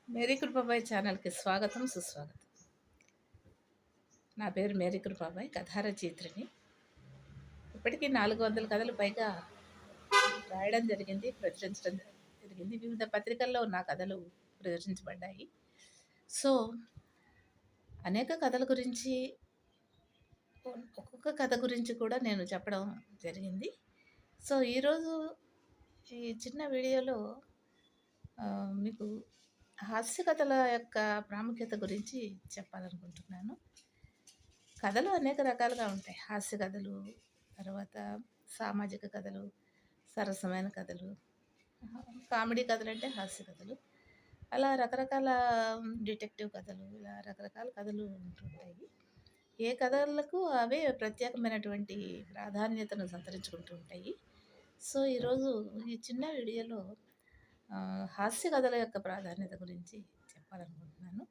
Mary Kripabai ఛానల్‌కి స్వాగతం, సుస్వాగతం. నా పేరు మేరీ కృపాబాయ్, కథా రచయిత్రిని. ఇప్పటికీ 400 కథలు పైగా రాయడం జరిగింది, ప్రచురించడం జరిగింది. వివిధ పత్రికల్లో నా కథలు ప్రదర్శించబడ్డాయి. సో, అనేక కథల గురించి, ఒక్కొక్క కథ గురించి కూడా నేను చెప్పడం జరిగింది. సో, ఈరోజు ఈ చిన్న వీడియోలో మీకు హాస్య కథల యొక్క ప్రాముఖ్యత గురించి చెప్పాలనుకుంటున్నాను. కథలు అనేక రకాలుగా ఉంటాయి. హాస్య కథలు, తర్వాత సామాజిక కథలు, సరసమైన కథలు, కామెడీ కథలంటే హాస్య కథలు. అలా రకరకాల డిటెక్టివ్ కథలు, ఇలా రకరకాల కథలు ఉంటుంటాయి. ఏ కథలకు అవే ప్రత్యేకమైనటువంటి ప్రాధాన్యతను సంతరించుకుంటూ ఉంటాయి. సో, ఈరోజు ఈ చిన్న వీడియోలో హాస్య కథల యొక్క ప్రాధాన్యత గురించి చెప్పాలనుకుంటున్నాను.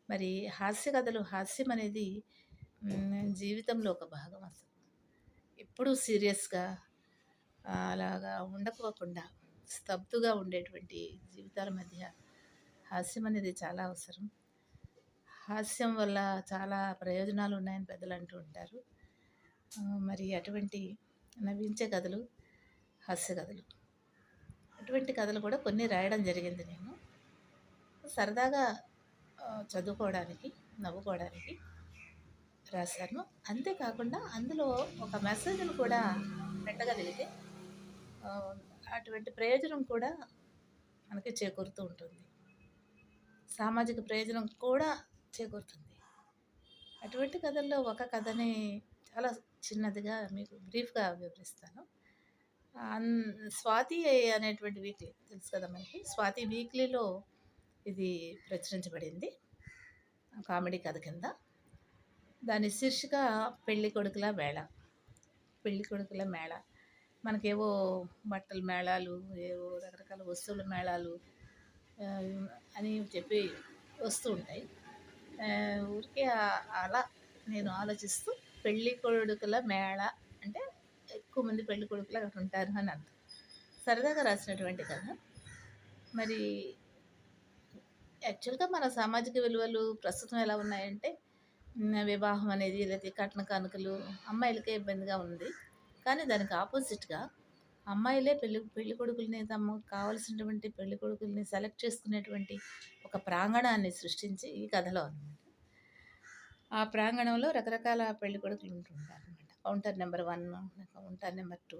మరి హాస్య కథలు, హాస్యం అనేది జీవితంలో ఒక భాగం అసలు. ఎప్పుడూ సీరియస్‌గా అలాగా ఉండకోకుండా స్తబ్దుగా ఉండేటువంటి జీవితాల మధ్య హాస్యం అనేది చాలా అవసరం. హాస్యం వల్ల చాలా ప్రయోజనాలు ఉన్నాయని పెద్దలు అంటూ ఉంటారు. మరి అటువంటి నవ్వించే కథలు, హాస్య కథలు, అటువంటి కథలు కూడా కొన్ని రాయడం జరిగింది నేను. సరదాగా చదువుకోవడానికి, నవ్వుకోవడానికి రాశాను. అంతేకాకుండా అందులో ఒక మెసేజ్‌ని కూడా పెట్టగలిగితే అటువంటి ప్రయోజనం కూడా మనకి చేకూరుతూ ఉంటుంది. సామాజిక ప్రయోజనం కూడా చేకూరుతుంది. అటువంటి కథల్లో ఒక కథని చాలా చిన్నదిగా మీకు బ్రీఫ్‌గా వివరిస్తాను. స్వాతి అనేటువంటి వీక్లీ తెలుసు కదా మనకి. స్వాతి వీక్లీలో ఇది ప్రచురించబడింది కామెడీ కథ కింద. దాని శీర్షిక పెళ్లి కొడుకుల వేళ. పెళ్లి కొడుకుల మేళ. మనకేవో బట్టల మేళాలు, ఏవో రకరకాల వస్తువుల మేళాలు అని చెప్పి వస్తూ ఉంటాయి. ఊరికే అలా నేను ఆలోచిస్తూ పెళ్లి కొడుకుల మేళ అంటే ఎక్కువ మంది పెళ్లి కొడుకులు అక్కడ ఉంటారు అని అర్థం. సరదాగా రాసినటువంటి కథ. మరి యాక్చువల్‌గా మన సామాజిక విలువలు ప్రస్తుతం ఎలా ఉన్నాయంటే, వివాహం అనేది లేకపోతే కట్న కానుకలు అమ్మాయిలకే ఇబ్బందిగా ఉంది. కానీ దానికి ఆపోజిట్‌గా అమ్మాయిలే పెళ్లి కొడుకుల్ని, తమకు కావాల్సినటువంటి పెళ్లి కొడుకుల్ని సెలెక్ట్ చేసుకునేటువంటి ఒక ప్రాంగణాన్ని సృష్టించి ఈ కథలో అనమాట. ఆ ప్రాంగణంలో రకరకాల పెళ్లి కొడుకులు ఉంటుంటారనమాట. Counter number 1, counter number 2